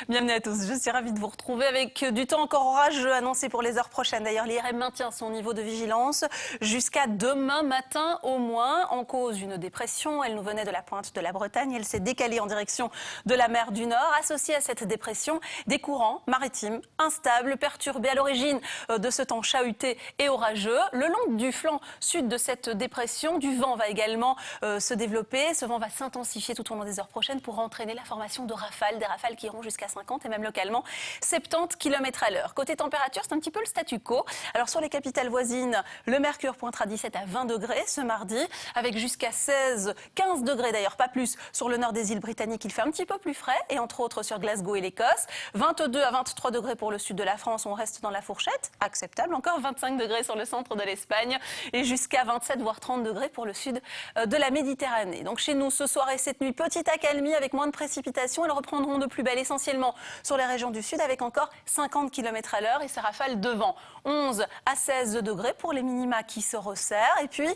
Bienvenue à tous, je suis ravie de vous retrouver avec du temps encore orageux annoncé pour les heures prochaines. D'ailleurs, l'IRM maintient son niveau de vigilance jusqu'à demain matin au moins. En cause, une dépression, elle nous venait de la pointe de la Bretagne, elle s'est décalée en direction de la mer du Nord. Associée à cette dépression, des courants maritimes instables, perturbés à l'origine de ce temps chahuté et orageux. Le long du flanc sud de cette dépression, du vent va également se développer. Ce vent va s'intensifier tout au long des heures prochaines pour entraîner la formation de rafales, des rafales qui iront jusqu'à 50 et même localement 70 km à l'heure. Côté température, c'est un petit peu le statu quo. Alors sur les capitales voisines, le mercure pointera 17 à 20 degrés ce mardi, avec jusqu'à 16, 15 degrés d'ailleurs, pas plus, sur le nord des îles britanniques. Il fait un petit peu plus frais, et entre autres sur Glasgow et l'Écosse. 22 à 23 degrés pour le sud de la France, on reste dans la fourchette, acceptable. Encore 25 degrés sur le centre de l'Espagne et jusqu'à 27 voire 30 degrés pour le sud de la Méditerranée. Donc chez nous, ce soir et cette nuit, petite accalmie avec moins de précipitations. Elles reprendront de plus belle essentiellement sur les régions du sud avec encore 50 km à l'heure et ces rafales de vent. 11 à 16 degrés pour les minima qui se resserrent. Et puis,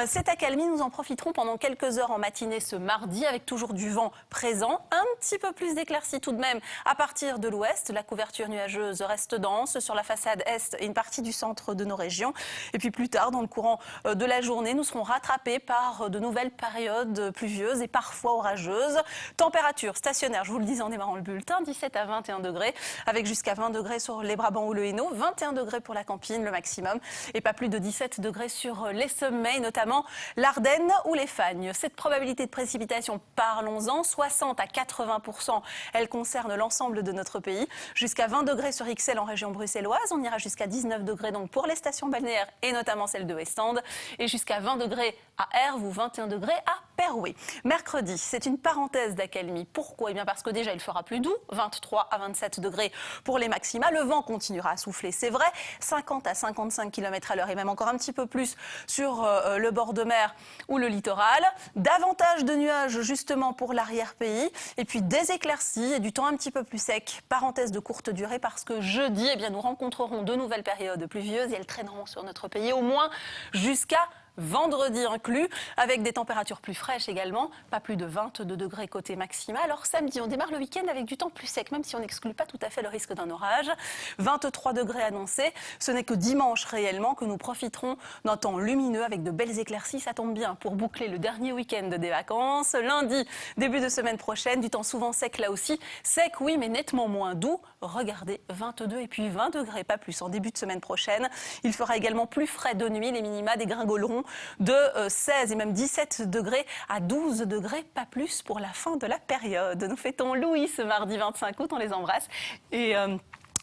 cette accalmie, nous en profiterons pendant quelques heures en matinée ce mardi avec toujours du vent présent. Un petit peu plus d'éclaircies tout de même à partir de l'ouest. La couverture nuageuse reste dense sur la façade est et une partie du centre de nos régions. Et puis plus tard, dans le courant de la journée, nous serons rattrapés par de nouvelles périodes pluvieuses et parfois orageuses. Température stationnaire, je vous le disais en démarrant le bulletin, 17 à 21 degrés, avec jusqu'à 20 degrés sur les Brabants ou le Hainaut, 21 degrés pour la Campine, le maximum, et pas plus de 17 degrés sur les sommets, notamment l'Ardenne ou les Fagnes. Cette probabilité de précipitation, parlons-en, 60 à 80%, elle concerne l'ensemble de notre pays, jusqu'à 20 degrés sur Ixelles en région bruxelloise, on ira jusqu'à 19 degrés donc pour les stations balnéaires et notamment celle de Westend, et jusqu'à 20 degrés à Herve ou 21 degrés à Perouet. Mercredi, c'est une parenthèse d'accalmie. Pourquoi ? Eh bien parce que déjà il fera plus doux, 23 à 27 degrés pour les maxima. Le vent continuera à souffler, c'est vrai, 50 à 55 km à l'heure et même encore un petit peu plus sur le bord de mer ou le littoral. Davantage de nuages justement pour l'arrière-pays et puis des éclaircies et du temps un petit peu plus sec. Parenthèse de courte durée parce que jeudi, eh bien, nous rencontrerons de nouvelles périodes pluvieuses et elles traîneront sur notre pays au moins jusqu'à vendredi inclus, avec des températures plus fraîches également, pas plus de 22 degrés côté maxima. Alors samedi, on démarre le week-end avec du temps plus sec, même si on n'exclut pas tout à fait le risque d'un orage. 23 degrés annoncés, ce n'est que dimanche réellement que nous profiterons d'un temps lumineux avec de belles éclaircies. Ça tombe bien pour boucler le dernier week-end des vacances. Lundi, début de semaine prochaine, du temps souvent sec là aussi. Sec oui, mais nettement moins doux. Regardez, 22 et puis 20 degrés, pas plus en début de semaine prochaine. Il fera également plus frais de nuit, les minima dégringoleront de 16 et même 17 degrés à 12 degrés, pas plus pour la fin de la période. Nous fêtons Louis ce mardi 25 août, on les embrasse et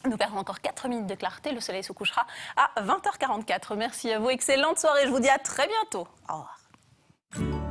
nous perdons encore 4 minutes de clarté, le soleil se couchera à 20h44. Merci à vous, excellente soirée, je vous dis à très bientôt. Au revoir.